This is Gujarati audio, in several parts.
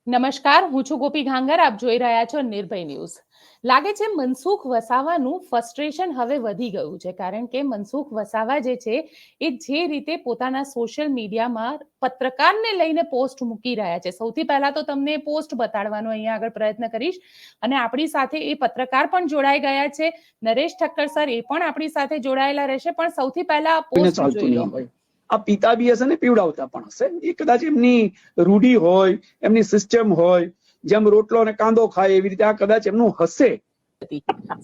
નમસ્કાર, હું છું ગોપી ઘાંગર. આપ જોઈ રહ્યા છો નિર્ભય ન્યૂઝ. લાગે છે મનસુખ વસાવાનું ફ્રસ્ટ્રેશન હવે વધી ગયું છે, કારણ કે મનસુખ વસાવા જે છે એ જે રીતે પોતાના સોશિયલ મીડિયામાં પત્રકારને લઈને પોસ્ટ મૂકી રહ્યા છે, સૌથી પહેલા તો તમને પોસ્ટ બતાડવાનો અહીંયા આગળ પ્રયત્ન કરીશ. અને આપણી સાથે એ પત્રકાર પણ જોડાઈ ગયા છે, નરેશ ઠક્કર સર, એ પણ આપણી સાથે જોડાયેલા રહેશે. પણ સૌથી પહેલા પોસ્ટ જોઈ લો. આ પિતા બી હશે ને પીવડાવતા પણ હશે. એ કદાચ એમની રૂઢી હોય, એમની સિસ્ટમ હોય, જેમ રોટલો અને કાંદો ખાય એવી રીતે આ કદાચ એમનું હશે.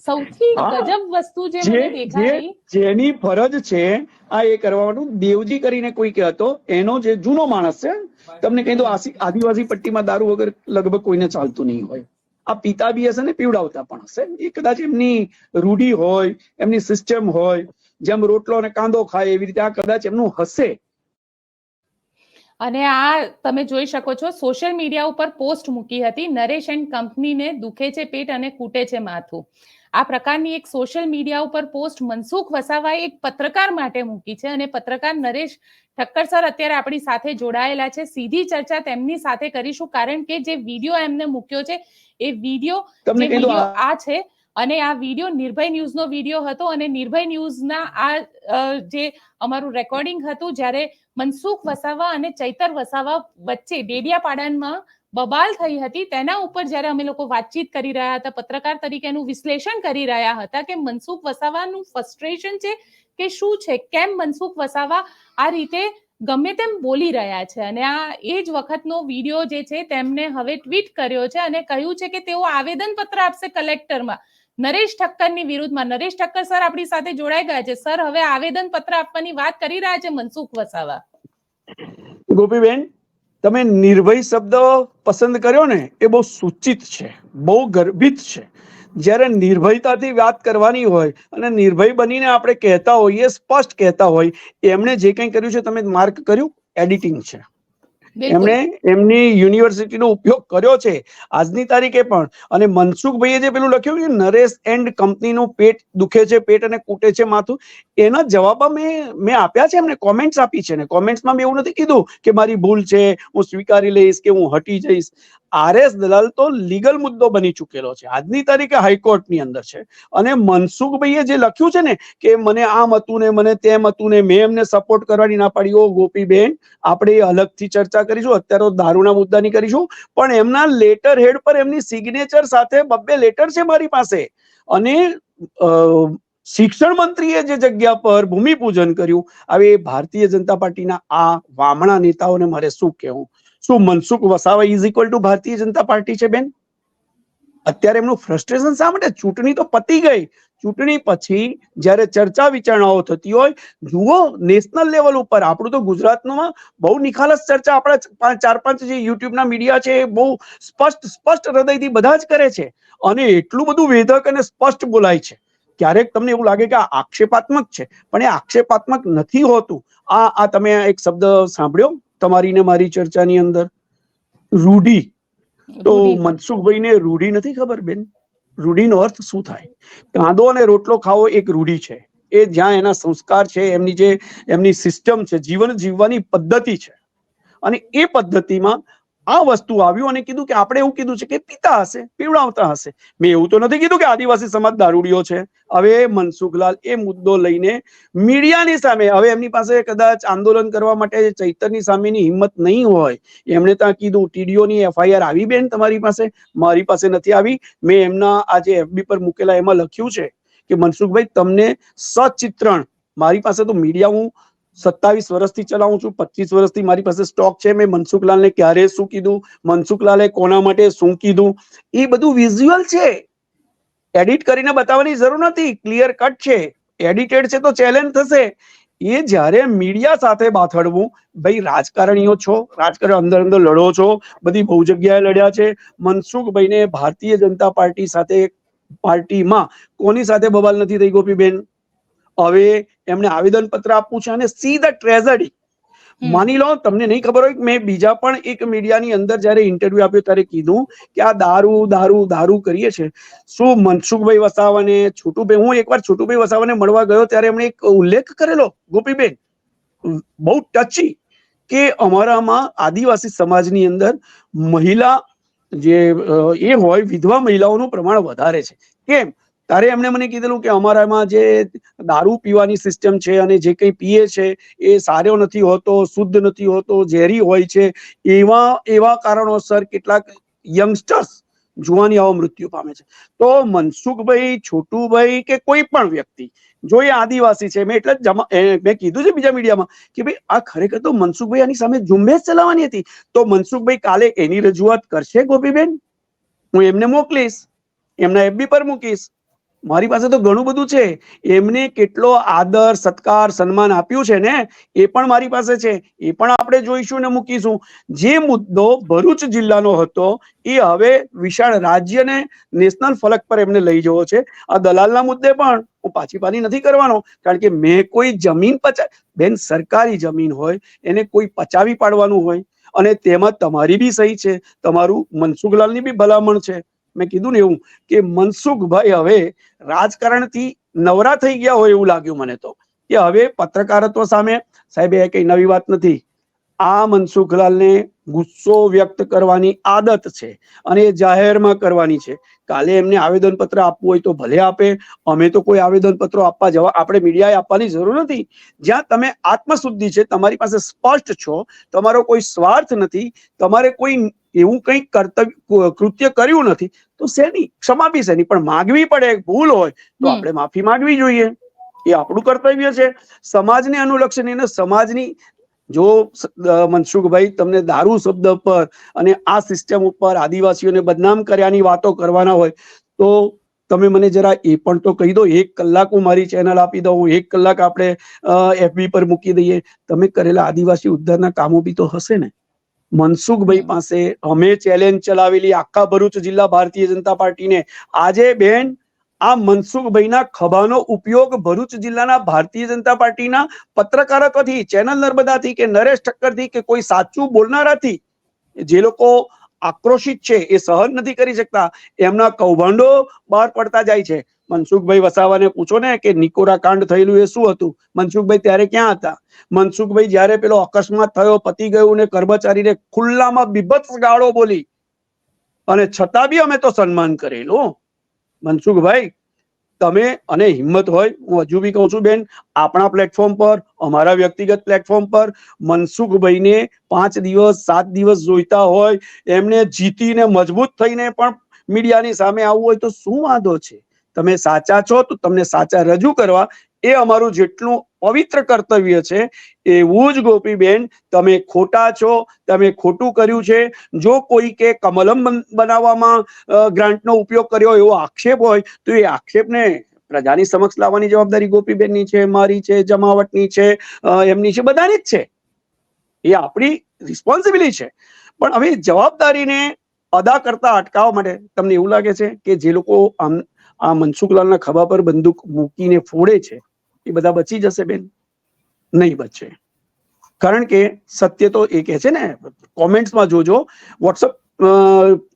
સૌથી ગજબ વસ્તુ જે મને દેખાઈ, જેની ફરજ છે આ એ કરવાનું. દેવજી કરીને કોઈ કહેતો, એનો જે જૂનો માણસ છે, તમને કહી દો આદિવાસી પટ્ટીમાં દારૂ વગર લગભગ કોઈને ચાલતું નહીં હોય. આ પિતા બી હશે ને પીવડાવતા પણ હશે. એ કદાચ એમની રૂઢી હોય, એમની સિસ્ટમ હોય, જેમ રોટલો અને કાંદો ખાય એવી રીતે આ કદાચ એમનું હશે. અને આ તમે જોઈ શકો છો, સોશિયલ મીડિયા ઉપર પોસ્ટ મૂકી હતી, નરેશ એન્ડ કંપનીને દુખે છે પેટ અને કૂટે છે માથું. આ પ્રકારની એક સોશિયલ મીડિયા ઉપર પોસ્ટ મનસુખ વસાવાએ એક પત્રકાર માટે મૂકી છે. અને પત્રકાર નરેશ ઠક્કર સર અત્યારે આપણી સાથે જોડાયેલા છે. સીધી ચર્ચા તેમની સાથે કરીશું, કારણ કે જે વિડીયો એમને મૂક્યો છે એ વિડીયો આ છે. અને આ વિડીયો નિર્ભય ન્યૂઝનો વિડીયો હતો. અને નિર્ભય ન્યૂઝના આ જે અમારું રેકોર્ડિંગ હતું, જ્યારે મનસુખ વસાવા અને ચૈતર વસાવા વચ્ચે ડેડિયાપાડામાં બબાલ થઈ હતી, તેના ઉપર જ્યારે અમે લોકો વાતચીત કરી રહ્યા હતા, પત્રકાર તરીકે એનું વિશ્લેષણ કરી રહ્યા હતા કે મનસુખ વસાવાનું ફ્રસ્ટ્રેશન છે કે શું છે, કેમ મનસુખ વસાવા આ રીતે ગમે તેમ બોલી રહ્યા છે. અને આ એ જ વખતનો વિડીયો જે છે તેમને હવે ટ્વીટ કર્યો છે અને કહ્યું છે કે તેઓ આવેદન પત્ર આપશે કલેક્ટરમાં નરેશ ઠક્કરની વિરુદ્ધમાં. નરેશ ઠક્કર સર આપણી સાથે જોડાઈ ગયા છે. સર, હવે આવેદન પત્ર આપવાની વાત કરી રહ્યા છે મનસુખ વસાવા. ગોપીબેન, તમે નિર્ભય શબ્દ પસંદ કર્યો ને, એ બહુ સૂચિત છે, બહુ ગર્ભિત છે. જ્યારે નિર્ભયતાથી વાત કરવાની હોય અને નિર્ભય બનીને આપણે કહેતા હોઈએ, સ્પષ્ટ કહેતા હોય, એમણે જે કંઈ કર્યું છે તમે માર્ક કર્યું, એડિટિંગ છે. એમણે એમની યુનિવર્સિટીનો ઉપયોગ કર્યો છે આજની તારીખે પણ. અને મનસુખભાઈએ જે પેલું લખ્યું કે નરેશ એન્ડ કંપનીનું પેટ દુખે છે પેટ અને કૂટે છે માથું, એના જવાબ મેં આપ્યા છે. એમને કોમેન્ટ્સ આપી છે ને કોમેન્ટ્સમાં મેં એવું નથી કીધું કે મારી ભૂલ છે, હું સ્વીકારી લઈશ કે હું હટી જઈશ. RS દલાલ તો લીગલ મુદ્દો બની ચૂકેલો છે, આજની તારીખે હાઈકોર્ટની અંદર છે. અને મનસુખભાઈએ જે લખ્યું છે ને કે મને આમ હતું ને મને તેમ હતું ને મેં એમને સપોર્ટ કરવાની ના પાડી, ઓ ગોપીબેન, આપણે અલગથી ચર્ચા કરીશું, અત્યારે દારૂના મુદ્દાની કરીશું. પણ એમના લેટર હેડ પર એમની સિગ્નેચર સાથે 2 લેટર છે મારી પાસે. અને શિક્ષણ મંત્રીએ જે જગ્યા પર ભૂમિપૂજન કર્યું, હવે ભારતીય જનતા પાર્ટીના આ વામણા નેતાઓને મારે શું કહેવું? શું Mansukh Vasava is equal to Bharatiya Janata party છે બેન? અત્યારે એમનું ફ્રસ્ટ્રેશન શા માટે? ચૂંટણી તો પતી ગઈ. ચૂંટણી પછી જ્યારે ચર્ચા વિચારણાઓ થતી હોય, જુઓ નેશનલ લેવલ ઉપર, આપણું તો ગુજરાતમાં બહુ નિખાલસ ચર્ચા આપણા 4-5 જે યુટ્યુબના મીડિયા છે એ બહુ સ્પષ્ટ હૃદયથી બધા જ કરે છે. અને એટલું બધું વેધક અને સ્પષ્ટ બોલાય છે. ક્યારેક તમને એવું લાગે કે આ આક્ષેપાત્મક છે, પણ એ આક્ષેપાત્મક નથી હોતું. આ તમે એક શબ્દ સાંભળ્યો તમારી ને મારી ચર્ચાની અંદર, રૂઢી. તો મનસુખભાઈને રૂઢી નથી ખબર બેન. રૂઢીનો અર્થ શું થાય? કાંદો અને રોટલો ખાવો એક રૂઢી છે. એ જ્યાં એના સંસ્કાર છે, એમની સિસ્ટમ છે, જીવન જીવવાની પદ્ધતિ છે. અને એ પદ્ધતિમાં આ વસ્તુ આવ્યું અને કીધું કે આપણે એવું કીધું છે કે પિતા હશે, પીવડાવતા હશે. મેં એવું તો નથી કીધું કે આદિવાસી સમાજ દારૂડિયો છે. હવે મનસુખલાલ એ મુદ્દો લઈને મીડિયાની સામે, હવે એમની પાસે કદાચ આંદોલન કરવા માટે ચૈતરની સામેની હિંમત નહીં હોય, એમણે ત્યાં કીધું TDOની FIR આવી બેન તમારી પાસે? મારી પાસે નથી આવી. મેં એમના આજે FB પર મૂકેલા એમાં લખ્યું છે કે મનસુખભાઈ, તમને સચિત્રણ, મારી પાસે તો મીડિયા હું 27 વર્ષથી ચલાવું છું, 25 વર્ષથી મારી પાસે સ્ટોક છે. મેં મનસુખલાલને ક્યારે શું કીધું, મનસુખલાલે કોના માટે શું કીધું, એ બધું વિઝ્યુઅલ છે. એડિટ કરીને બતાવવાની જરૂર નથી, ક્લિયર કટ છે. એડિટેડ છે તો ચેલેન્જ થશે. એ જ્યારે મીડિયા સાથે બાથડવું, ભાઈ રાજકારણીઓ છો, રાજકારણ અંદર લડો છો, બધી બહુ જગ્યાએ લડ્યા છે. મનસુખભાઈને ભારતીય જનતા પાર્ટી સાથે, પાર્ટીમાં કોની સાથે બબાલ નથી થઈ ગોપીબેન? હવે એમને આવેદન પત્ર આપવું છે અને સી ધ ટ્રેઝડી. માની લો તમને નહીં ખબર હોય કે મેં બીજા પણ એક મીડિયાની અંદર જયારે ઇન્ટરવ્યુ આપ્યો ત્યારે કીધું કે આ દારૂ કરીએ છે. શું મનસુખભાઈ વસાવાને, છોટુભાઈ, હું એકવાર છોટુભાઈ વસાવાને મળવા ગયો ત્યારે એમણે એક ઉલ્લેખ કરેલો ગોપીબેન, બહુ ટચી, કે અમારામાં આદિવાસી સમાજની અંદર મહિલા જે એ હોય વિધવા મહિલાઓનું પ્રમાણ વધારે છે. કેમ? ત્યારે એમણે મને કીધેલું કે અમારામાં જે દારૂ પીવાની સિસ્ટમ છે અને જે કંઈ પીએ છે એ સારો નથી હોતો, શુદ્ધ નથી હોતો, ઝેરી હોય છે. એવા કારણોસર કેટલાક યંગસ્ટર્સ જુવાનિયાઓ મૃત્યુ પામે છે. તો મનસુખભાઈ, છોટુભાઈ કે કોઈ પણ વ્યક્તિ જો એ આદિવાસી છે, મેં એટલે જ મેં કીધું છે બીજા મીડિયામાં કે ભાઈ આ ખરેખર તો મનસુખભાઈ આની સામે ઝુંબેશ ચલાવવાની હતી. તો મનસુખભાઈ કાલે એની રજૂઆત કરશે ગોપીબેન, હું એમને મોકલીશ, એમના FB પર મૂકીશ. મારી પાસે તો ઘણું બધું છે. એમને કેટલો આદર, સત્કાર, સન્માન આપ્યું છે ને એ પણ મારી પાસે છે. એ પણ આપણે જોઈશું ને મૂકીશું. જે મુદ્દો ભરૂચ જિલ્લાનો હતો એ હવે વિશાળ રાજ્યને નેશનલ ફલક પર એમને લઈ જવો છે. આ દલાલના મુદ્દે પણ હું પાછી નથી કરવાનો, કારણ કે મેં કોઈ જમીન બેન, સરકારી જમીન હોય એને કોઈ પચાવી પાડવાનું હોય અને તેમાં તમારી બી સહી છે, તમારું મનસુખલાલની બી ભલામણ છે. મેં કીધું ને એવું કે મનસુખભાઈ હવે રાજકારણથી નવરા થઈ ગયા હોય એવું લાગ્યું મને તો, કે હવે પત્રકારત્વ સામે, સાહેબ એ કઈ નવી વાત નથી. આ મનસુખલાલને ગુસ્સો વ્યક્ત કરવાની આદત છે અને એ જાહેરમાં કરવાની છે. કાલે એમને આવેદન પત્ર આપવું હોય તો ભલે આપે. અમે તો કોઈ આવેદન પત્રો આપવા જવા, આપણે મીડિયાએ આપવાની જરૂર નથી. જ્યાં તમે આત્મશુદ્ધિ છે, તમારી પાસે સ્પષ્ટ છો, તમારો કોઈ સ્વાર્થ નથી, તમારે કોઈ એવું કંઈક કૃત્ય કર્યું નથી, તો શેની ક્ષમા બી શેની, પણ માગવી પડે. ભૂલ હોય તો આપણે માફી માંગવી જોઈએ. એ આપણું કર્તવ્ય છે. સમાજને અનુલક્ષીને સમાજની, જો મનસુખભાઈ તમને દારૂ શબ્દ પર અને આ સિસ્ટમ ઉપર આદિવાસીઓને બદનામ કર્યાની વાતો કરવાના હોય તો તમે મને જરા એ પણ તો કહી દો. 1 કલાક હું મારી ચેનલ આપી દઉં, 1 કલાક આપણે FB પર મૂકી દઈએ. તમે કરેલા આદિવાસી ઉદ્ધારના કામો બી તો હશે ને. મનસુખભાઈ પાસે અમે ચેલેન્જ ચલાવેલી આખા ભરૂચ જિલ્લા ભારતીય જનતા પાર્ટીને. આજે બેન, આ મનસુખભાઈના ખભાનો ઉપયોગ ભરૂચ જિલ્લાના ભારતીય જનતા પાર્ટીના પત્રકારત્વથી, ચેનલ નર્મદાથી કે નરેશ ઠક્કરથી કે કોઈ સાચું બોલનારાથી, જે લોકો આક્રોશિત છે, એ સહન નથી કરી શકતા, એમના કૌભાંડો બહાર પડતા જાય છે. મનસુખભાઈ વસાવાને પૂછો ને કે નિકોરા કાંડ થયેલું એ શું હતું. મનસુખભાઈ ત્યારે ક્યાં હતા? મનસુખભાઈ જયારે પેલો અકસ્માત થયો, પતી ગયું ને કર્મચારીને ખુલ્લામાં બીભત્સ ગાળો બોલી અને છતાં બી અમે તો સન્માન કરેલું. મનસુખભાઈ, તમે અને હિંમત હોય, હું હજુ બી કહું છું બેન, આપણા પ્લેટફોર્મ પર, અમારા વ્યક્તિગત પ્લેટફોર્મ પર મનસુખભાઈને 5 દિવસ 7 દિવસ જોઈતા હોય, એમને જીતીને મજબૂત થઈને પણ મીડિયાની સામે આવવું હોય તો શું વાંધો છે? તમે સાચા છો તો તમને સાચા રજૂ કરવા એ અમારું જેટલું પવિત્ર કર્તવ્ય છે, એવું જ ગોપીબેન તમે ખોટા છો, તમે ખોટું કર્યું છે. જો કોઈ કે કમલમ બનાવવામાં ગ્રાન્ટનો ઉપયોગ કર્યો એવો આક્ષેપ હોય તો એ આક્ષેપને પ્રજાની સમક્ષ લાવવાની જવાબદારી ગોપીબેનની છે, મારી છે, જમાવટની છે, એમની છે, બધાની જ છે. એ આપણી રિસ્પોન્સિબિલિટી છે. પણ હવે જવાબદારીને અદા કરતા અટકાવવા માટે તમને એવું લાગે છે કે જે લોકો આ મનસુખલાલના ખભા પર બંદૂક મૂકીને ફોડે છે એ બધા બચી જશે બેન? નહીં બચે. કારણ કે સત્ય તો એ કહે છે ને, કોમેન્ટ્સમાં જોજો, વોટ્સઅપ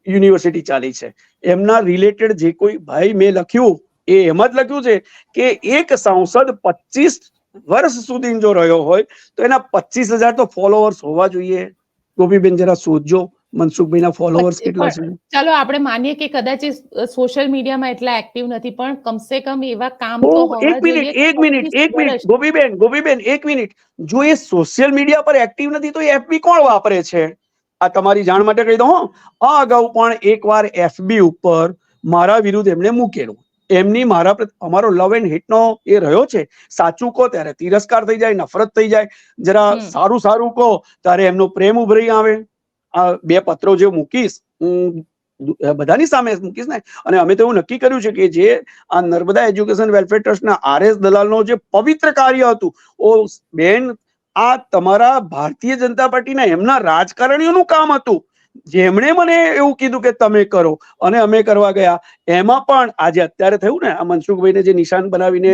યુનિવર્સિટી ચાલી છે, એમના રિલેટેડ જે કોઈ ભાઈ મેં લખ્યું એ એમાં જ લખ્યું છે કે એક સાંસદ 25 વર્ષ સુધી જો રહ્યો હોય તો એના 25,000 તો ફોલોઅર્સ હોવા જોઈએ. ગોપીબેન જરા શોધજો મનસુખભાઈના ફોલોઅર્સ કેટલા છે. ચાલો આપણે માનીએ કે કદાચ સોશિયલ મીડિયામાં એટલા એક્ટિવ નથી, પણ કમસે કમ એવા કામ તો હોવા જોઈએ. એક મિનિટ ગોપીબેન 1 મિનિટ. જો એ સોશિયલ મીડિયા પર એક્ટિવ નથી તો FB કોણ વાપરે છે? આ તમારી જાણ માટે કહી દઉં. આ અગાઉ પણ એકવાર FB ઉપર મારા વિરુદ્ધ એમણે મૂકેલું. એમની અમારો લવ એન્ડ હિટ નો એ રહ્યો છે. સાચું કહો ત્યારે તિરસ્કાર થઈ જાય, નફરત થઈ જાય. જરા સારું કહો ત્યારે એમનો પ્રેમ ઉભરી આવે. આ 2 પત્રો જે મૂકીશ હું બધાની સામે મૂકીશ ને. અને અમે તો એવું નક્કી કર્યું છે કે જે આ નર્મદા એજ્યુકેશન વેલફેર ટ્રસ્ટના RS દલાલનો જે પવિત્ર કાર્ય હતું, ઓ બેન, આ તમારા ભારતીય જનતા પાર્ટીના એમના રાજકારણીઓનું કામ હતું, જેમણે મને એવું કીધું કે તમે કરો અને અમે કરવા ગયા. એમાં પણ આજે અત્યારે થયું ને, આ મનસુખભાઈને જે નિશાન બનાવીને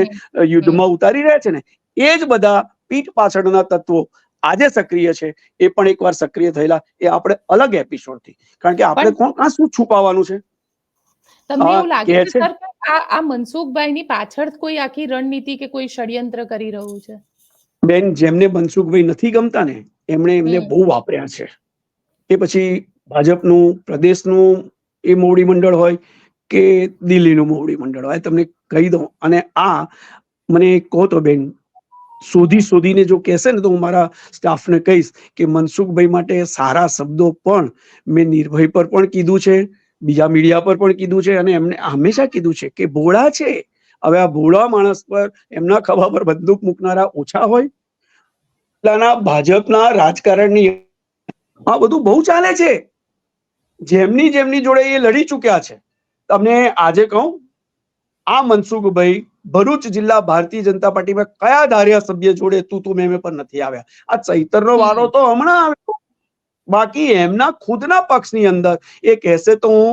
યુદ્ધમાં ઉતારી રહ્યા છે ને, એ જ બધા પીઠ પાછળના તત્વો આજે સક્રિય છે. એ પણ એકવાર સક્રિય થયેલા, એ આપણે અલગ એપિસોડથી, કારણ કે આપણે કોણ શું છુપાવવાનું છે. તમને એવું લાગે છે સર કે આ મનસુખભાઈની પાછળ કોઈ આખી રણનીતિ કે કોઈ ષડયંત્ર કરી રહ્યું છે? બેન, જેમને મનસુખભાઈ નથી ગમતા ને એમણે એમને બહુ વાપર્યા છે. એ પછી ભાજપનું પ્રદેશનું એ મોવડી મંડળ હોય કે દિલ્હીનું મોવડી મંડળ હોય, તમને કહી દઉં. અને આ મને કહો તો બેન, શોધીને જો કહેશે ને તો હું મારા સ્ટાફને કહીશ કે મનસુખભાઈ માટે સારા શબ્દો પણ મેં નિર્ભય પર પણ કીધું છે, બીજા મીડિયા પર પણ કીધું છે, અને એમને હંમેશા કીધું છે કે ભોળા છે. હવે આ ભોળા માણસ પર એમના ખભા પર બંદૂક મૂકનારા ઓછા હોય. પહેલાના ભાજપના રાજકારણની આ બધું બહુ ચાલે છે. જેમની જોડે એ લડી ચૂક્યા છે. તમને આજે કહું, આ મનસુખભાઈ ભરૂચ જિલ્લા ભારતીય જનતા પાર્ટીમાં કયા ધારાસભ્ય જોડે તું મેં પર નથી આવ્યા. આ ચૈતરનો વારો તો હમણાં આવ્યો. બાકી એમના ખુદના પક્ષની અંદર એ કહેશે તો હું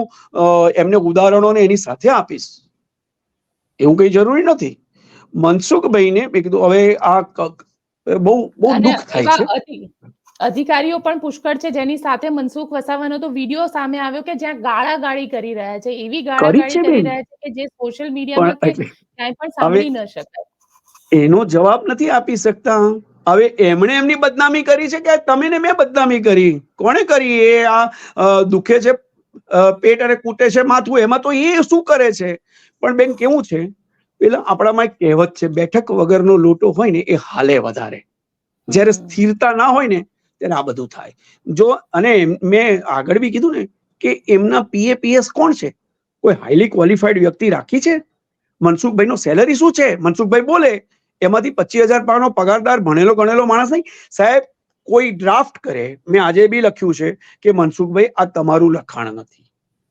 એમને ઉદાહરણોને એની સાથે આપીશ. એવું કઈ જરૂરી નથી. મનસુખભાઈને મેં કીધું હવે આ બહુ દુઃખ થાય છે. અધિકારીઓ પણ પુષ્કળ છે જેની સાથે મનસુખ વસાવાનો તો વિડીયો સામે આવ્યો કે જ્યાં ગાળાગાળી કરી રહ્યા છે, એવી ગાળાગાળી કરી રહ્યા છે કે જે સોશિયલ મીડિયામાં કે ક્યાંય પણ સાંભળી ન શકાય. એનો જવાબ નથી આપી શકતા. હવે એમણે એમની બદનામી કરી છે કે તમે ને મેં બદનામી કરી? કોણે કરી? એ આ દુખે છે પેટ અને કૂટે છે માથું, એમાં તો એ શું કરે છે? પણ બેન કેવું છે, પેલા આપણામાં એક કહેવત છે, બેઠક વગરનો લોટો હોય ને એ હાલે વધારે. જયારે સ્થિરતા ના હોય ને ત્યારે આ બધું થાય. જો અને મેં આગળ બી કીધું ને કે એમના પીએપીએસ કોણ છે? કોઈ હાઈલી ક્વોલિફાઈડ વ્યક્તિ રાખી છે? મનસુખભાઈ નો સેલરી શું છે? મનસુખભાઈ બોલે એમાંથી 25,000 પાનો પગારદાર ભણેલો ગણેલો માણસ નહીં. સાહેબ, કોઈ ડ્રાફ્ટ કરે, મેં આજે બી લખ્યું છે કે મનસુખભાઈ આ તમારું લખાણ નથી,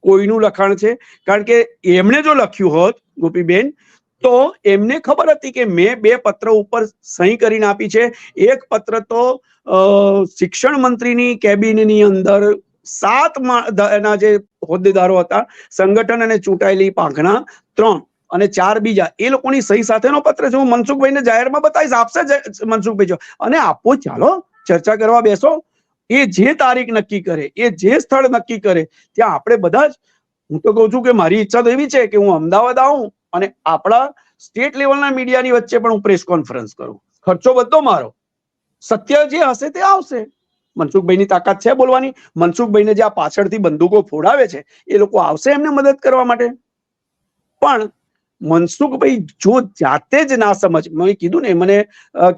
કોઈનું લખાણ છે. કારણ કે એમણે જો લખ્યું હોત ગોપીબેન તો એમને ખબર હતી કે મેં 2 પત્ર ઉપર સહી કરીને આપી છે. એક પત્ર તો શિક્ષણ મંત્રીની કેબિનની અંદર 7 ના જે હોદ્દેદારો હતા, સંગઠન અને ચૂંટાયેલી પાંખના 3 અને 4 બીજા, એ લોકોની સહી સાથેનો પત્ર છે. હું મનસુખભાઈને જાહેરમાં બતાવીશ, આપશે મનસુખભાઈ જો, અને આપો, ચાલો ચર્ચા કરવા બેસો. એ જે તારીખ નક્કી કરે, એ જે સ્થળ નક્કી કરે, ત્યાં આપણે બધા જ, હું તો કહું છું કે મારી ઈચ્છા તો એવી છે કે હું અમદાવાદ આવું અને આપણા સ્ટેટ લેવલના મીડિયાની વચ્ચે પણ હું પ્રેસ કોન્ફરન્સ કરું. ખર્ચો બધો મારો. સત્ય જે હશે તે આવશે. મનસુખભાઈની તાકાત છે બોલવાની. મનસુખભાઈને જે આ પાછળથી બંદૂકો ફોડાવે છે એ લોકો આવશે એમને મદદ કરવા માટે. પણ મનસુખભાઈ જો જાતે જ ના સમજ, મેં કીધું ને, મને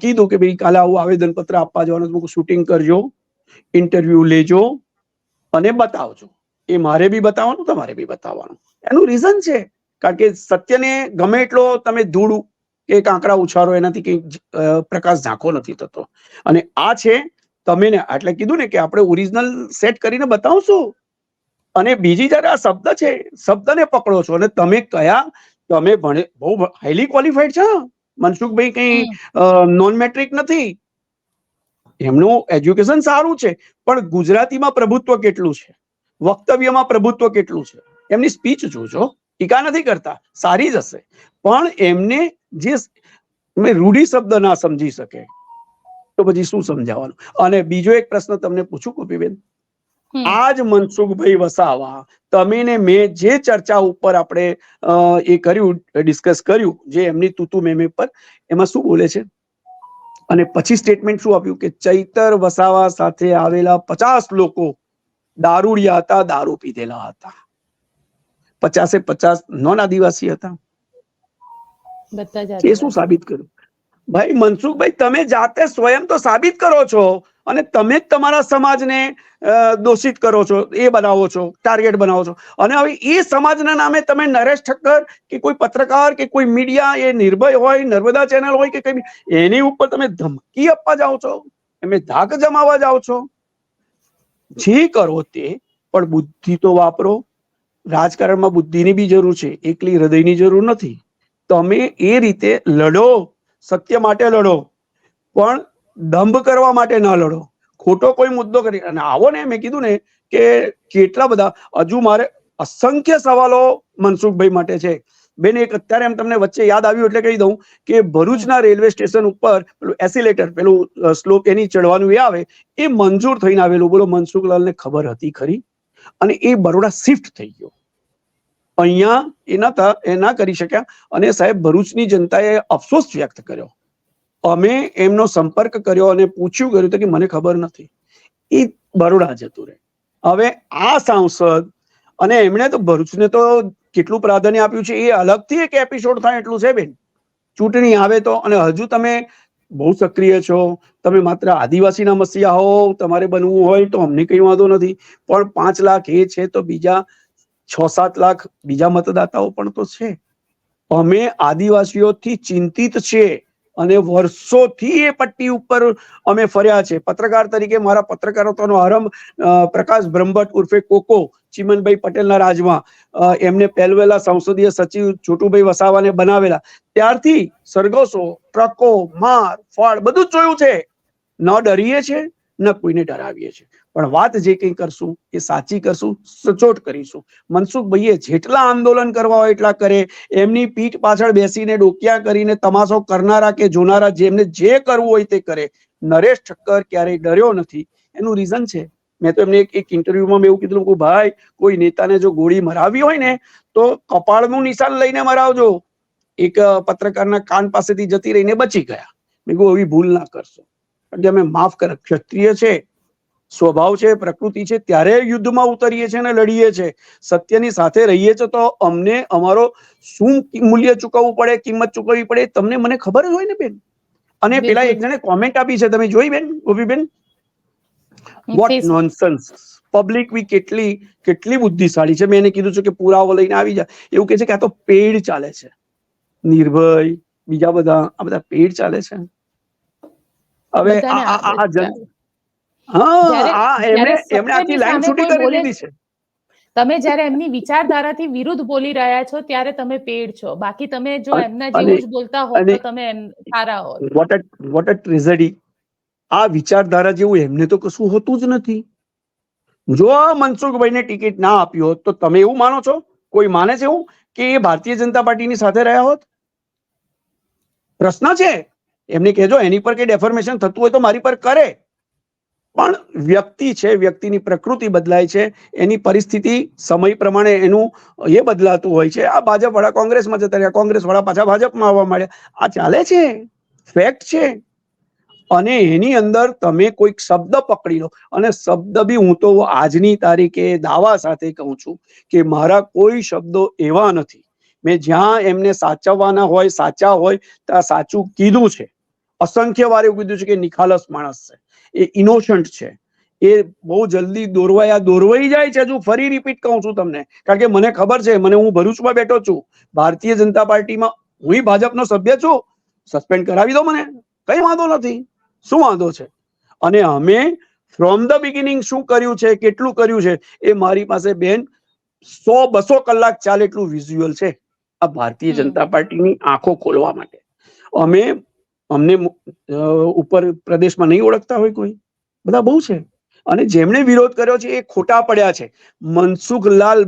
કીધું કે ભાઈ કાલે આવું આવેદન પત્ર આપવા જવાનું, શૂટિંગ કરજો, ઇન્ટરવ્યુ લેજો અને બતાવજો. એ મારે બી બતાવવાનું, તમારે બી બતાવવાનું. એનું રીઝન છે, કારણ કે સત્યને ગમે એટલો તમે ધૂળ કે કાંકરા ઉછારો, એનાથી કઈ પ્રકાશ ઝાંખો નથી થતો. અને આ છે, તમે ને એટલે કીધું ને કે આપણે ઓરિજિનલ સેટ કરીને બતાવશું. અને બીજી જયારે આ શબ્દ છે, શબ્દને પકડો છો, અને તમે તમે ભણે બહુ હાઈલી ક્વોલિફાઈડ છે. મનસુખભાઈ કઈ નોન મેટ્રિક નથી, એમનું એજ્યુકેશન સારું છે, પણ ગુજરાતીમાં પ્રભુત્વ કેટલું છે, વક્તવ્યમાં પ્રભુત્વ કેટલું છે, એમની સ્પીચ જોજો. ટીકા નથી કરતા, સારી જ હશે, પણ એમને જે રૂઢી શબ્દ ના સમજી શકે તો પછી શું સમજાવવાનું? અને બીજો એક પ્રશ્ન તમને પૂછું ગોપીબેન, આજ મનસુખભાઈ વસાવા, તમે ને મેં જે ચર્ચા ઉપર આપણે એ કર્યું, ડિસ્કસ કર્યું, જે એમની તૂતુ મેમે પર, એમાં શું બોલે છે? અને પછી સ્ટેટમેન્ટ શું આપ્યું કે ચૈતર વસાવા સાથે આવેલા 50 લોકો દારૂડિયા હતા, દારૂ પીધેલા હતા. 50 નોન આદિવાસી હતા. એ શું સાબિત કર્યું? ભાઈ મનસુખભાઈ, તમે જાતે સ્વયં તો સાબિત કરો છો, અને તમે જ તમારા સમાજને દોષિત કરો છો, એ બનાવો છો, ટાર્ગેટ બનાવો છો. અને હવે એ સમાજના નામે તમે નરેશ ઠક્કર કે કોઈ પત્રકાર કે કોઈ મીડિયા, એ નિર્ભય હોય, નર્મદા ચેનલ હોય કે કઈ, એની ઉપર તમે ધમકી આપવા જાઓ છો, એમને ધાક જમાવવા જાઓ છો. જે કરો તે, પણ બુદ્ધિ તો વાપરો. રાજકારણમાં બુદ્ધિની બી જરૂર છે, એકલી હૃદયની જરૂર નથી. તમે એ રીતે લડો, સત્ય માટે લડો, પણ દંભ કરવા માટે ના લડો. ખોટો કોઈ મુદ્દો કરી અને આવો ને, મેં કીધું ને કે કેટલા બધા, હજુ મારે અસંખ્ય સવાલો મનસુખભાઈ માટે છે. બેન, એક અત્યારે એમ તમને વચ્ચે યાદ આવ્યું એટલે કહી દઉં કે ભરૂચના રેલવે સ્ટેશન ઉપર પેલું એસિલેટર, પેલું સ્લોપ એની ચડવાનું એ આવે, એ મંજૂર થઈને આવેલું. બોલો, મનસુખલાલને ખબર હતી ખરી? અને એ બરોડા શિફ્ટ થઈ ગયો. અહીંયા એ ના કરી શક્યા. અને સાહેબ, ભરૂચની જનતાએ અફસોસ વ્યક્ત કર્યો. અમે એમનો સંપર્ક કર્યો અને પૂછ્યું કર્યું કે મને ખબર નથી. એ બરોડા જતું રહે. હવે આ સાંસદ અને એમણે તો ભરૂચને તો કેટલું પ્રાધાન્ય આપ્યું છે એ અલગથી એક એપિસોડ થાય એટલું છે બેન. ચૂંટણી આવે તો, અને હજુ તમે બહુ સક્રિય છો, તમે માત્ર આદિવાસીના મસીહા હો, તમારે બનવું હોય તો અમને કઈ વાંધો નથી, પણ 5 લાખ એ છે તો બીજા 6-7 લાખ બીજા મતદાતાઓ પણ તો છે. અમે આદિવાસીઓથી ચિંતિત છે અને વર્ષોથી એ પટ્ટી ઉપર અમે ફર્યા છે. પત્રકાર તરીકે મારા પત્રકારત્વનો આરંભ પ્રકાશ બ્રહ્મભટ્ટ ઉર્ફે કોકો ચિમનભાઈ પટેલના રાજમાં એમને પહેલવેલા સંસદીય સચિવ છોટુભાઈ વસાવાને બનાવેલા ત્યારથી સરઘસો, ટ્રકો, માર, ફાળ બધું જ જોયું છે. ન ડરીએ છે ન કોઈને ડરાવીએ છે, પણ વાત જે કંઈ કરશું એ સાચી કરશું, સચોટ કરીશું. મનસુખભાઈએ જેટલા આંદોલન કરવા હોય એટલા કરે, એમની પીઠ પાછળ બેસીને ડોકિયા કરીને તમાશો કરનારા કે જોનારા જેમને જે કરવું હોય તે કરે. નરેશ ઠક્કર ક્યારેય ડર્યો નથી. એનું રીઝન છે, મેં તો એમને એક ઇન્ટરવ્યુમાં મેં એવું કીધું કે ભાઈ કોઈ નેતાને જો ગોળી મરાવી હોય ને તો કપાળનું નિશાન લઈને મરાવજો. એક પત્રકારના કાન પાસેથી જતી રહીને બચી ગયા. મેં કહ્યું એવી ભૂલ ના કરશો, કારણ કે અમે માફ કર, ક્ષત્રિય છે, સ્વભાવ છે, પ્રકૃતિ છે, ત્યારે યુદ્ધમાં ઉતરીએ છીએ અને લડીએ છીએ. સત્યની સાથે રહીએ છીએ તો અમને અમારો શું મૂલ્ય ચૂકવવું પડે, કિંમત ચૂકવવી પડે તમને મને ખબર જ હોય ને બેન. અને પેલા એક જણે કોમેન્ટ આપી છે, તમે જોઈ બેન ગોપીબેન? What nonsense. પબ્લિક બી કેટલી બુદ્ધિશાળી છે. મેં એને કીધું છે કે પુરાવો લઈને આવી જાય. એવું કે છે કે આ તો પેડ ચાલે છે, નિર્ભય બીજા બધા આ બધા પેડ ચાલે છે. હવે એમણે આખી લાઈન છૂટી કરી દીધી છે. તમે જ્યારે એમની વિચારધારાથી વિરુદ્ધ બોલી રહ્યા છો ત્યારે તમે પેડ છો, બાકી તમે જો એમના જેવું જ બોલતા હો તો તમે સારા હો. What a tragedy. આ વિચારધારા જેવું એમને તો કશું હોતું જ નથી. જો મનસુખભાઈને ટિકિટ ના આપી હોત તો તમે એવું માનો છો, કોઈ માને છે એવું કે એ ભારતીય જનતા પાર્ટીની સાથે રહ્યા હોત? પ્રશ્ન છે, એમને કહેજો એની પર કઈ ડેફોર્મેશન થતું હોય તો મારી પર કરે, પણ વ્યક્તિ છે, વ્યક્તિની પ્રકૃતિ બદલાય છે, એની પરિસ્થિતિ સમય પ્રમાણે એનું એ બદલાતું હોય છે. આ ભાજપ વાળા કોંગ્રેસમાં જતા રહ્યા, કોંગ્રેસ વાળા પાછા ભાજપમાં આવવા માંડ્યા. આ ચાલે છે, ફેક્ટ છે. અને એની અંદર તમે કોઈક શબ્દ પકડી લો, અને શબ્દ બી હું તો આજની તારીખે દાવા સાથે કહું છું કે મારા કોઈ શબ્દો એવા નથી. મેં જ્યાં એમને સાચવવાના હોય, સાચા હોય ત્યાં સાચું કીધું છે. અસંખ્ય વાર એવું કીધું છે કે નિખાલસ માણસ છે, એ ઇનોસન્ટ છે, એ બહુ જલ્દી દોરવાઈ જાય છે. હજુ ફરી રિપીટ કહું છું તમને, કારણ કે મને ખબર છે, હું ભરૂચમાં બેઠો છું, ભારતીય જનતા પાર્ટીમાં, હું ભાજપનો સભ્ય છું. સસ્પેન્ડ કરાવી દો મને, કઈ વાંધો નથી. શું વાંધો છે? અને અમે ફ્રોમ ધ બિગિનિંગ શું કર્યું છે, કેટલું કર્યું છે, એ મારી પાસે બેન 100-200 કલાક ચાલે એટલું વિઝ્યુઅલ છે. આ ભારતીય જનતા પાર્ટીની આંખો ખોલવા માટે અમને ઉપર પ્રદેશમાં નહીં ઓળખતા હોય કોઈ, બધા બહુ છે. અને જેમણે વિરોધ કર્યો છે એ ખોટા પડ્યા છે. મનસુખલાલ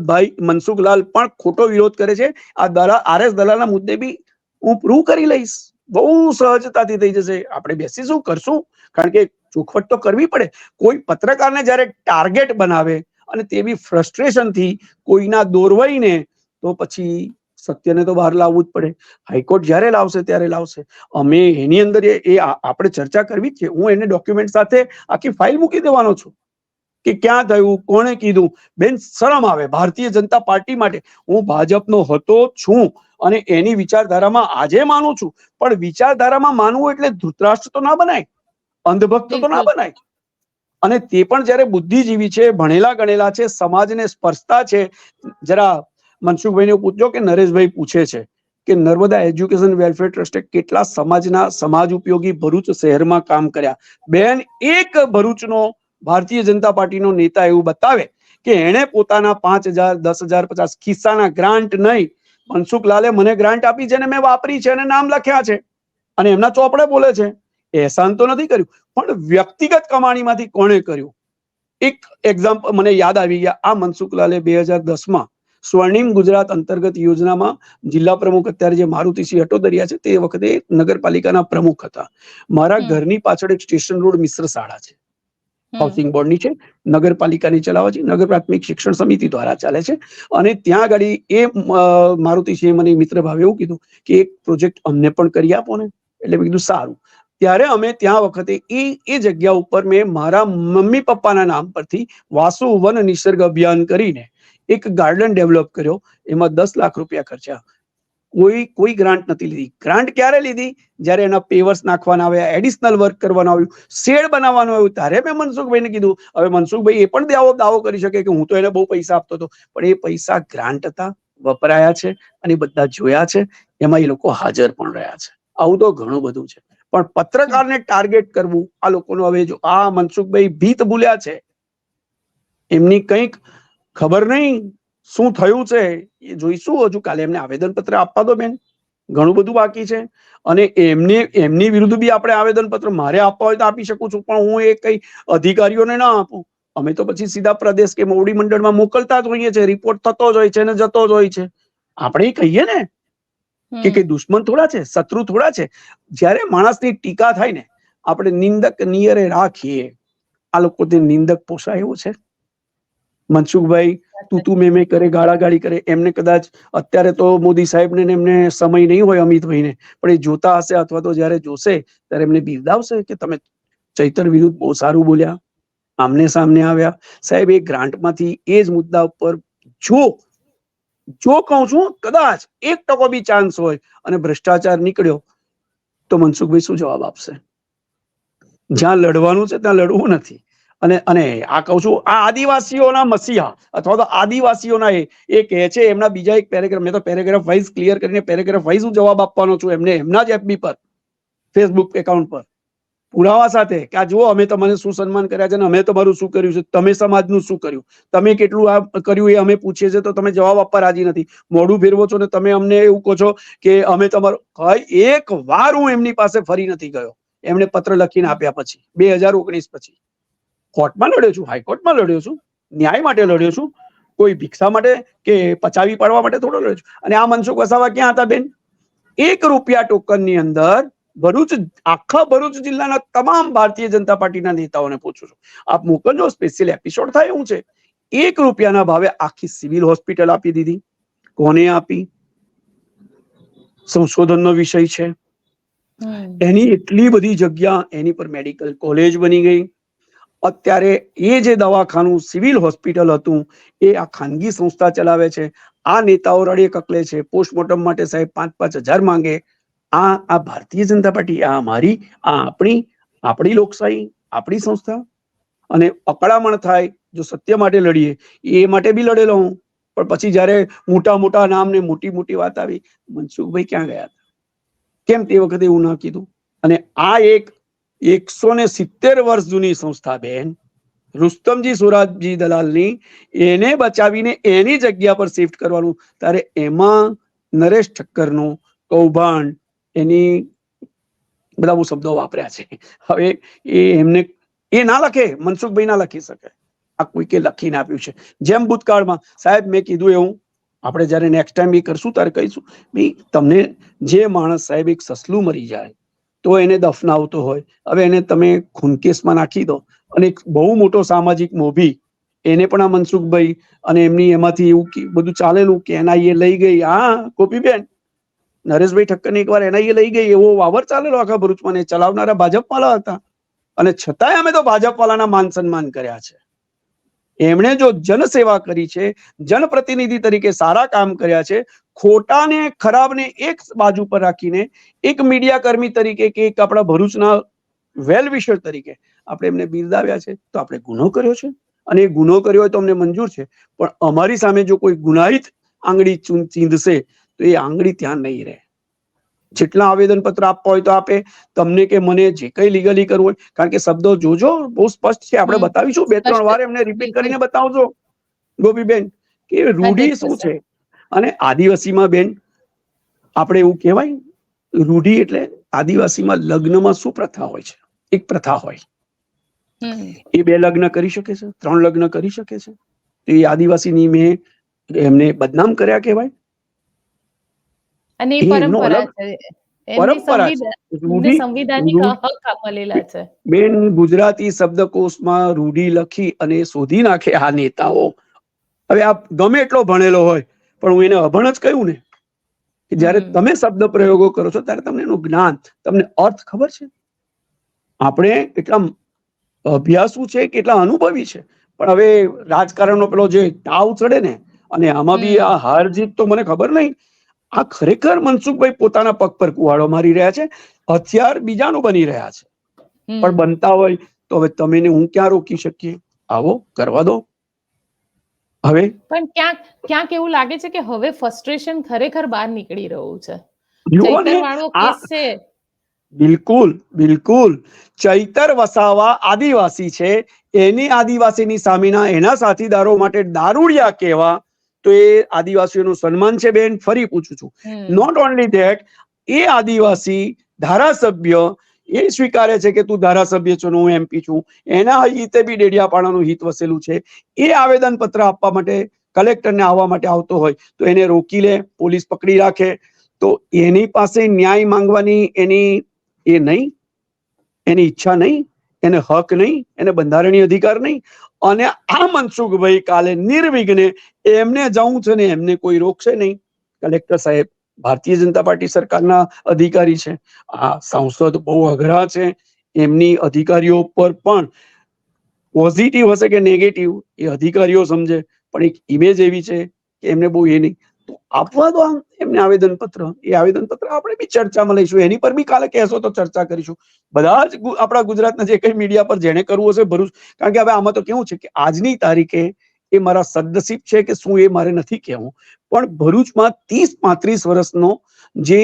પણ ખોટો વિરોધ કરે છે. આ આરએસ દલાલના મુદ્દે બી હું પ્રૂવ કરી લઈશ, બહુ સહજતાથી થઈ જશે. આપણે બેસીશું, કરશું, કારણ કે ચોખવટ તો કરવી પડે. કોઈ પત્રકારને જ્યારે ટાર્ગેટ બનાવે અને તે બી ફ્રસ્ટ્રેશન થી કોઈના દોરવાઈને, તો પછી સત્યને તો બહાર લાવવું જ પડે. હાઈકોર્ટ જ્યારે લાવશે ત્યારે લાવશે. અમે એની અંદર આપણે ચર્ચા કરવી જ છે. હું એને ડોક્યુમેન્ટ સાથે આખી ફાઇલ મૂકી દેવાનો છું કે ક્યાં થયું, કોણે કીધું. બેન શરમ આવે ભારતીય જનતા પાર્ટી માટે. હું ભાજપનો હતો, છું, અને એની વિચારધારામાં આજે માનું છું, પણ વિચારધારામાં માનવું એટલે ધૃતરાષ્ટ્ર તો ના બનાય, અંધભક્ત તો ના બનાય. અને તે પણ જયારે બુદ્ધિજીવી છે, ભણેલા ગણેલા છે, સમાજને સ્પર્શતા છે. જરા મનસુખભાઈને પૂછજો કે નરેશભાઈ પૂછે છે કે નર્મદા એજ્યુકેશન વેલફેર ટ્રસ્ટે કેટલા સમાજ ઉપયોગી ભરૂચ શહેરમાં કામ કર્યા. બેન એક ભરૂચનો ભારતીય જનતા પાર્ટીનો નેતા એવું બતાવે કે એને પોતાના 5,000, 10,000, 50 ખિસ્સાના ગ્રાન્ટ નહીં, મનસુખલાલે મને ગ્રાન્ટ આપી છે અને મેં વાપરી છે અને નામ લખ્યા છે અને એમના ચોપડે બોલે છે. એહસાન તો નથી કર્યું, પણ વ્યક્તિગત કમાણીમાંથી કોણે કર્યું? એક એક્ઝામ્પલ મને યાદ આવી ગયા. આ મનસુખલાલે 2010માં સ્વર્ણિમ ગુજરાત અંતર્ગત યોજનામાં જિલ્લા પ્રમુખ, અત્યારે જે મારુતિસિંહ અટોદરિયા છે, તે વખતે નગરપાલિકાના પ્રમુખ હતા. મારા ઘરની પાછળ એક સ્ટેશન રોડ મિશ્ર શાળા છે, હાઉસિંગ બોર્ડની છે, નગરપાલિકાની ચલાવે છે, નગર પ્રાથમિક શિક્ષણ સમિતિ દ્વારા ચાલે છે. અને ત્યાં આગળ એ મારુતિસિંહે મને મિત્ર ભાવે એવું કીધું કે એક પ્રોજેક્ટ અમને પણ કરી આપો ને. એટલે મેં કીધું સારું. ત્યારે અમે ત્યાં વખતે એ જગ્યા ઉપર મેં મારા મમ્મી પપ્પાના નામ પરથી વાસુ વન નિસર્ગ અભિયાન કરીને એક ગાર્ડન ડેવલપ કર્યો. એમાં 10 લાખ રૂપિયા ખર્ચ્યા. કોઈ ગ્રાન્ટ નથી લીધી. ગ્રાન્ટ ક્યારે લીધી? જ્યારે એના પેવર્સ નાખવાના આવ્યા, એડિશનલ વર્ક કરવાનું આવ્યું, શેડ બનાવવાનું આવ્યું, ત્યારે મેં મનસુખભાઈને કીધું. હવે મનસુખભાઈ એ પણ દાવો કરી શકે કે હું તો એને બહુ પૈસા આપતો હતો, પણ એ પૈસા ગ્રાન્ટ હતા, વપરાયા છે અને બધા જોયા છે, એમાં એ લોકો હાજર પણ રહ્યા છે. આવું તો ઘણું બધું છે. પણ પત્રકારને ટાર્ગેટ કરવું આ લોકોનો, હવે જો આ મનસુખભાઈ ભીત ભૂલ્યા છે, એમની કંઈક ખબર નહીં શું થયું છે એ જોઈશું. હજુ કાલે એમને આવેદન પત્ર આપવા દો બેન, ઘણું બધું બાકી છે. અને એમની વિરુદ્ધ બી આપણે આવેદન પત્ર મારે આપવા હોય તો આપી શકું છું, પણ હું એ કઈ અધિકારીઓને ના આપું. અમે તો પછી સીધા પ્રદેશ કે મોવડી મંડળમાં મોકલતા જ હોઈએ છીએ, રિપોર્ટ થતો જ હોય છે ને જતો જ હોય છે. આપણે કહીએ ને કે કઈ દુશ્મન થોડા છે, શત્રુ થોડા છે. જ્યારે માણસની ટીકા થાય ને, આપણે નિંદક નિયરે રાખીએ. આ લોકો તે નિંદક પોસાય એવું છે. મનસુખભાઈ તું મેં કરે, ગાળાગાળી કરે. એમને કદાચ અત્યારે તો મોદી સાહેબને એમને સમય નહીં હોય અમિતભાઈને, પણ એ જોતા હશે અથવા તો જયારે જોશે ત્યારે એમને બિરદાવશે કે તમે ચૈતર વિરુદ્ધ બહુ સારું બોલ્યા, આમને સામને આવ્યા. સાહેબ એ ગ્રાન્ટમાંથી એ જ મુદ્દા ઉપર જો કહું છું કદાચ 1% બી ચાન્સ હોય અને ભ્રષ્ટાચાર નીકળ્યો તો મનસુખભાઈ શું જવાબ આપશે? જ્યાં લડવાનું છે ત્યાં લડવું નથી. અને આ કહું છું, આ આદિવાસીઓના મસીહા અથવા તો આદિવાસીઓના એ કહે છે એમના બીજા એક પેરેગ્રાફ, મેં તો પેરેગ્રાફ વાઇઝ ક્લિયર કરીને પેરેગ્રાફ વાઇઝ હું જવાબ આપવાનો છું એમને, એમના જ FB પર, ફેસબુક એકાઉન્ટ પર પુરાવા સાથે કે આ જુઓ અમે તમને શું સન્માન કર્યા છે અને અમે તમારું શું કર્યું છે, તમે સમાજનું શું કર્યું, તમે કેટલું આ કર્યું એ અમે પૂછીએ છીએ તો તમે જવાબ આપવા રાજી નથી, મોઢું ફેરવો છો ને તમે અમને એવું કહો છો કે અમે તમારું. એક વાર હું એમની પાસે ફરી નથી ગયો. એમણે પત્ર લખીને આપ્યા પછી 2019 પછી કોર્ટમાં લડ્યો છું, હાઈકોર્ટમાં લડ્યો છું, ન્યાય માટે લડ્યો છું, કોઈ ભિક્ષા માટે કે પચાવી પાડવા માટે થોડો લડ્યો છું. અને આ મનસુખ વસાવા ક્યાં હતા બેન? 1 રૂપિયા ટોકનની અંદર આખા ભરૂચ જિલ્લાના તમામ ભારતીય જનતા પાર્ટીના નેતાઓને પૂછું છું, આપ મોકલજો, સ્પેશિયલ એપિસોડ થાય એવું છે. 1 રૂપિયાના ભાવે આખી સિવિલ હોસ્પિટલ આપી દીધી. કોને આપી? સંશોધનનો વિષય છે. એની એટલી બધી જગ્યા, એની પર મેડિકલ કોલેજ બની ગઈ. અત્યારે એ જે દવાખાનું સિવિલ હોસ્પિટલ હતું એ આ ખાનગી સંસ્થા ચલાવે છે. આ નેતાઓ રડે કકલે છે, પોસ્ટમોર્ટમ માટે સાહેબ 5-5 હજાર માંગે. આ ભારતીય જનતા પાર્ટી, આ અમારી, આ આપણી લોકશાહી, આપણી સંસ્થા. અને અકળામણ થાય જો સત્ય માટે લડીએ, એ માટે બી લડેલો હું. પણ પછી જયારે મોટા નામ ને મોટી વાત આવી, મનસુખભાઈ ક્યાં ગયા હતા? કેમ તે વખતે એવું ના કીધું? અને આ 170 વર્ષ જૂની સંસ્થા બેન, રુસ્તમજી સુરાજી દલાલની, એને બચાવીને એની જગ્યા પર શિફ્ટ કરવાનું, ત્યારે એમાં નરેશ ઠક્કરનું કૌભાંડ, એની બધા બહુ શબ્દો વાપર્યા છે. હવે એમને એ ના લખે, મનસુખભાઈ ના લખી શકે. આ કોઈકે લખીને આપ્યું છે. જેમ ભૂતકાળમાં સાહેબ મેં કીધું એવું આપણે જયારે નેક્સ્ટ ટાઈમ એ કરશું ત્યારે કહીશું. તમને જે માણસ સાહેબ એક સસલું મરી જાય તો એને દફનાવતો હોય, હવે એને તમે ખૂનકેસમાં નાખી દો અને એક બહુ મોટો સામાજિક મોભી એને પણ આ મનસુખભાઈ અને એમની એમાંથી એવું બધું ચાલેલું કે NIA લઈ ગઈ. હા ગોપીબેન, નરેશભાઈ ઠક્કરને એકવાર NIA લઈ ગઈ, એવો વાવર ચાલેલો આખા ભરૂચમાં. ચલાવનારા ભાજપ વાળા હતા અને છતાંય અમે તો ભાજપ વાળાના માન સન્માન કર્યા છે. એમણે જો જનસેવા કરી છે, જનપ્રતિનિધિ તરીકે સારા કામ કર્યા છે, ખોટાને ખરાબને એક બાજુ પર રાખીને એક મીડિયા કર્મી તરીકે કે એક આપણા ભરૂચના વેલ વિશર તરીકે આપણે એમને બિરદાવ્યા છે. તો આપણે ગુનો કર્યો છે અને એ ગુનો કર્યો હોય તો અમને મંજૂર છે, પણ અમારી સામે જો કોઈ ગુનાહિત આંગળી ચીંધશે તો એ આંગળી ત્યાં નહીં રહે. જેટલા આવેદન પત્ર આપવા હોય તો આપે, તમને કે મને જે કઈ લીગલી કરવું હોય. કારણ કે શબ્દો જોજો બહુ સ્પષ્ટ છે, આપણે બતાવીશું 2-3 વાર એમને રિપીટ કરીને બતાવજો ગોપીબેન કે રૂઢી શું છે. અને આદિવાસીમાં બેન આપણે એવું કહેવાય, રૂઢી એટલે આદિવાસીમાં લગ્નમાં શું પ્રથા હોય છે? એક પ્રથા હોય, એ 2 લગ્ન કરી શકે છે, 3 લગ્ન કરી શકે છે. એ આદિવાસીની મેં એમને બદનામ કર્યા કહેવાય. અને પરંપરા છે, એમની સંવિધાનિક હક મળેલા છે બેન. ગુજરાતી શબ્દકોશમાં રૂઢી લખી અને શોધી નાખે આ નેતાઓ. હવે આ ગમે એટલો ભણેલો હોય પણ હું એને અભણ જ કહ્યું ને કે જયારે તમે શબ્દ પ્રયોગો કરો છો ત્યારે તમને એનું જ્ઞાન, તમને અર્થ ખબર છે. આપણે એટલા અભ્યાસુ છે, કેટલા અનુભવી છે, પણ હવે રાજકારણનો પેલો જે તાવ ચડે ને, અને આમાં બી આ હાર જીત તો મને ખબર નહીં. આ ખરેખર મનસુખભાઈ પોતાના પગ પર કુહાડો મારી રહ્યા છે, હથિયાર બીજાનું બની રહ્યા છે. પણ બનતા હોય તો હવે તમે ને હું ક્યાં રોકી શકીએ? આવો કરવા દો. હવે પણ ક્યાંક એવું લાગે છે કે હવે ફ્રસ્ટ્રેશન ખરેખર બહાર નીકળી રહ્યું છે. જુઓ ને, ચૈતર વાળો કેસ છે. બિલકુલ ચૈતર વસાવા આદિવાસી છે, એની આદિવાસીની સામેના એના સાથીદારો માટે દારૂડિયા કહેવા તો એ આદિવાસીઓનું સન્માન છે બેન. ફરી પૂછું છું, નોટ ઓનલી ધેટ, એ આદિવાસી ધારાસભ્ય એ સ્વીકારે છે કે તું ધારાસભ્ય છો, હું એમપી છું, એના હિતે બી ડેડિયાપાડાનું હિત વસેલું છે. એ આવેદન પત્ર આપવા માટે કલેક્ટરને આવવા માટે આવતો હોય તો એને રોકી લે, પોલીસ પકડી રાખે, તો એની પાસે ન્યાય માંગવાની એની એ નહીં, એની ઈચ્છા નહીં, એને હક નહીં, એને બંધારણીય અધિકાર નહીં. અને આ મનસુખભાઈ કાલે નિર્વિઘ્ને એમને જવું છે ને એમને કોઈ રોકશે નહીં. કલેક્ટર સાહેબ ભારતીય જનતા પાર્ટી સરકારના અધિકારી છે, આ સાંસદ બહુ અઘરા છે, એમની અધિકારીઓ પર પણ પોઝિટિવ હશે કે નેગેટિવ એ અધિકારીઓ સમજે, પણ એક ઇમેજ એવી છે કે એમને બહુ એ નહીં. તો આપવા દો આમ એમને આવેદન પત્ર. એ આવેદન પત્ર આપણે બી ચર્ચામાં લઈશું, એની પર બી કાલે કહેશો તો ચર્ચા કરીશું. બધા જ આપણા ગુજરાતના જે કઈ મીડિયા પર જેને કરવું હશે ભરૂચ, કારણ કે હવે આમાં તો કેવું છે કે આજની તારીખે એ મારા સદનસીબ છે કે શું એ મારે નથી કહેવું, પણ ભરૂચમાં 30-35 વર્ષનો જે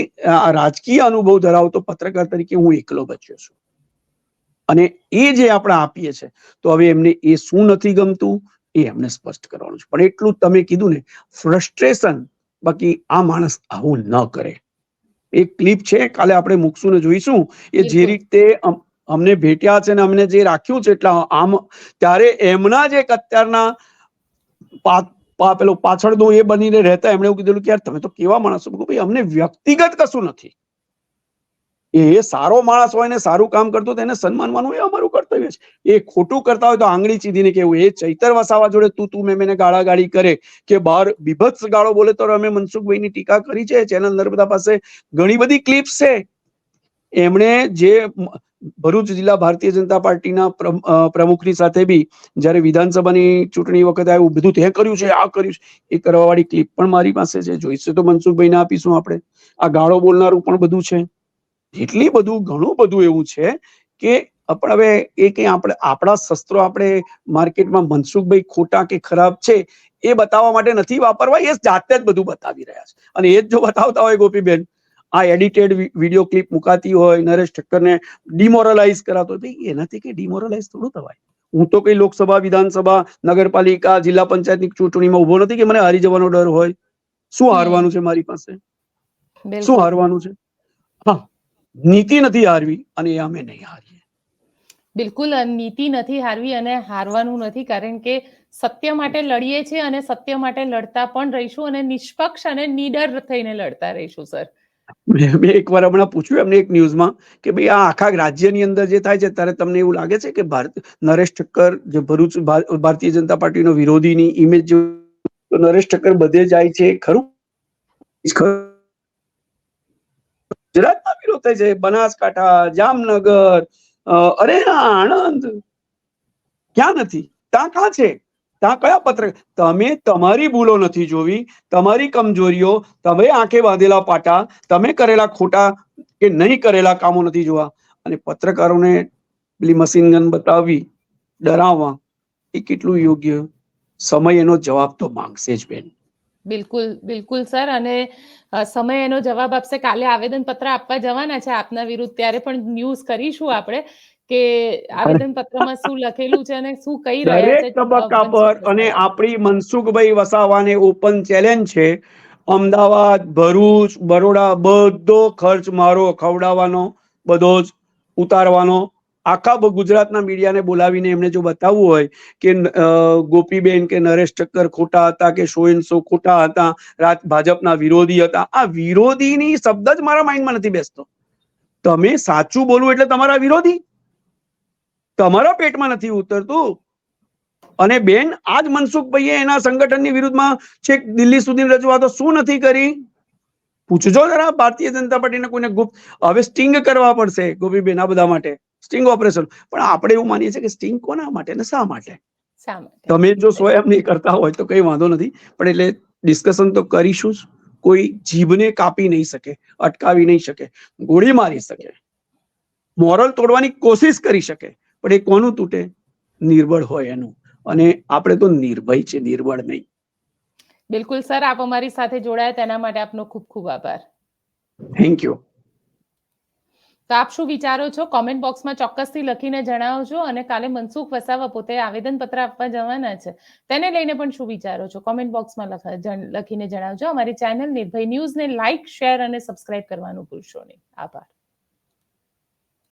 રાજકીય અનુભવ ધરાવતો પત્રકાર તરીકે હું એકલો બચ્યો છું. અને એ જે આપણે આપીએ છે તો હવે એમને એ શું નથી ગમતું એ એમને સ્પષ્ટ કરવાનું છે. પણ એટલું તમે કીધું ને, ફ્રસ્ટ્રેશન, બાકી આ માણસ આવું ન કરે. એક ક્લિપ છે, કાલે આપણે મૂકશું ને જોઈશું. એ જે રીતે અમને ભેટ્યા છે ને અમને જે રાખ્યું છે એટલા આમ, ત્યારે એમના જે અત્યારના પેલો પાછળનો એ બનીને રહેતા એમણે એવું કીધેલું કે યાર તમે તો કેવા માણસો. ભાઈ અમને વ્યક્તિગત કશું નથી, એ સારો માણસ હોય ને સારું કામ કરતો તો એને સન્માનવાનું એ અમારું કર્તવ્ય છે. એ ખોટું કરતા હોય તો આંગળી ચીધીને કેવું. એ ચૈતર વસાવા જોડે તું મેં ગાળાગાળી કરે કે બહાર બીભત્સ ગાળો બોલે તો અમે મનસુખભાઈની ટીકા કરી છે. ચેનલ નર્મદા પાસે ઘણી બધી ક્લિપ્સ છે. એમણે જે ભરૂચ જિલ્લા ભારતીય જનતા પાર્ટીના પ્રમુખની સાથે બી જયારે વિધાનસભાની ચૂંટણી વખતે આવ્યું બધું તે કર્યું છે, આ કર્યું છે, એ કરવા વાળી ક્લિપ પણ મારી પાસે છે. જોઈશે તો મનસુખભાઈને આપીશું આપણે. આ ગાળો બોલનારું પણ બધું છે. એટલી બધું ઘણું બધું એવું છે કે આપણે હવે એ કઈ આપણે આપણા શસ્ત્રો આપણે માર્કેટમાં મનસુખભાઈ ખોટા કે ખરાબ છે એ બતાવવા માટે નથી વાપરવા, એ જાતે જ બધું બતાવી રહ્યા છે. અને એ જ જો બતાવતા હોય ગોપીબેન, આ એડિટેડ વિડીયો ક્લિપ મુકાતી હોય, નરેશ ઠક્કરને ડિમોરલાઇઝ કરાતો હોય, ભાઈ એનાથી કઈ ડિમોરલાઇઝ થોડું થવાય. હું તો કઈ લોકસભા, વિધાનસભા, નગરપાલિકા, જિલ્લા પંચાયતની ચૂંટણીમાં ઉભો નથી કે મને હારી જવાનો ડર હોય. શું હારવાનું છે મારી પાસે? શું હારવાનું છે? હા, નીતિ નથી હારવી અને એ અમે નહીં હારીએ. બિલકુલ નીતિ નથી હારવી અને હારવાનું નથી, કારણ કે સત્ય માટે લડીએ છીએ અને સત્ય માટે લડતા પણ રહીશું અને નિષ્પક્ષ અને નીડર થઈને લડતા રહીશું. સર, મેં એકવાર હમણાં પૂછ્યું એમને એક ન્યૂઝમાં કે ભાઈ આ આખા રાજ્યની અંદર જે થાય છે ત્યારે તમને એવું લાગે છે કે નરેશ ઠક્કર જે ભરૂચ ભારતીય જનતા પાર્ટીનો વિરોધીની ઇમેજ જો નરેશ ઠક્કર બધે જાય છે ખરું? ગુજરાતમાં વિરોધ થાય છે, બનાસકાંઠા, જામનગર, અરે આણંદ, ક્યાં નથી? ત્યાં ક્યાં છે? ત્યાં કયા પત્રકાર? તમે તમારી ભૂલો નથી જોવી, તમારી કમજોરીઓ, તમે આંખે બાંધેલા પાટા, તમે કરેલા ખોટા કે નહીં કરેલા કામો નથી જોવા, અને પત્રકારોને પેલી મશીન ગન બતાવવી, ડરાવવા, એ કેટલું યોગ્ય? સમય એનો જવાબ તો માંગશે જ બેન. બિલકુલ સર, અને સમય એનો જવાબ આપશે. કાલે આવેદન પત્ર આપવા જવાના છે આપના વિરુદ્ધ, ત્યારે પણ ન્યૂઝ કરીશું આપણે કે આવેદન પત્રમાં શું લખેલું છે અને શું કહી રહ્યા છે. દરેક તબક્કા પર. અને આપણી મનસુખભાઈ વસાવાને ઓપન ચેલેન્જ છે, અમદાવાદ, ભરૂચ, બરોડા બધો ખર્ચ મારો, ખવડાવવાનો બધો જ ઉતારવાનો. આખા ગુજરાતના મીડિયાને બોલાવીને એમને જો બતાવવું હોય કે ગોપીબેન કે નરેશ ઠક્કર ખોટા હતા કે શો ખોટા હતા, ભાજપના વિરોધી હતા, આ વિરોધીની શબ્દ જ મારા માઇન્ડમાં નથી બેસતો. તમે સાચું બોલવું એટલે તમારા વિરોધી, તમારા પેટમાં નથી ઉતરતું. અને બેન આજ મનસુખભાઈએ એના સંગઠનની વિરુદ્ધમાં છેક દિલ્હી સુધી રજૂઆતો શું નથી કરી? પૂછજો જરા ભારતીય જનતા પાર્ટીને કોઈને ગુપ્ત. હવે સ્ટિંગ કરવા પડશે ગોપીબેન આ બધા માટે. સ્ટિંગ ઓપરેશન, પણ આપણે એવું માનીએ છીએ કે સ્ટિંગ કોના માટે ને શા માટે. શા માટે? તમે જો સ્વયં નહીં કરતા હોય તો કઈ વાંધો નથી, પણ એટલે ડિસ્કશન તો કરીશું જ. કોઈ જીભને કાપી નહીં શકે, અટકાવી નહીં શકે, ગોળી મારી શકે, મોરલ તોડવાની કોશિશ કરી શકે, પણ એ કોનું તૂટે? નિર્બળ હોય એનું. અને આપણે તો નિર્ભય છે, નિર્બળ નહીં. બિલકુલ સર, આપ અમારી સાથે જોડાયા તેના માટે આપનો ખૂબ ખૂબ આભાર. Thank you. તો આપ શું વિચારો છો કોમેન્ટ બોક્સમાં ચોક્કસથી લખીને જણાવજો. અને કાલે મનસુખ વસાવા પોતે આવેદનપત્ર આપવા જવાના છે, તેને લઈને પણ શું વિચારો છો કોમેન્ટ બોક્સમાં લખીને જણાવજો. અમારી ચેનલ નિર્ભય ન્યૂઝને લાઇક, શેર અને સબસ્ક્રાઇબ કરવાનું ભૂલશો નહીં. આભાર.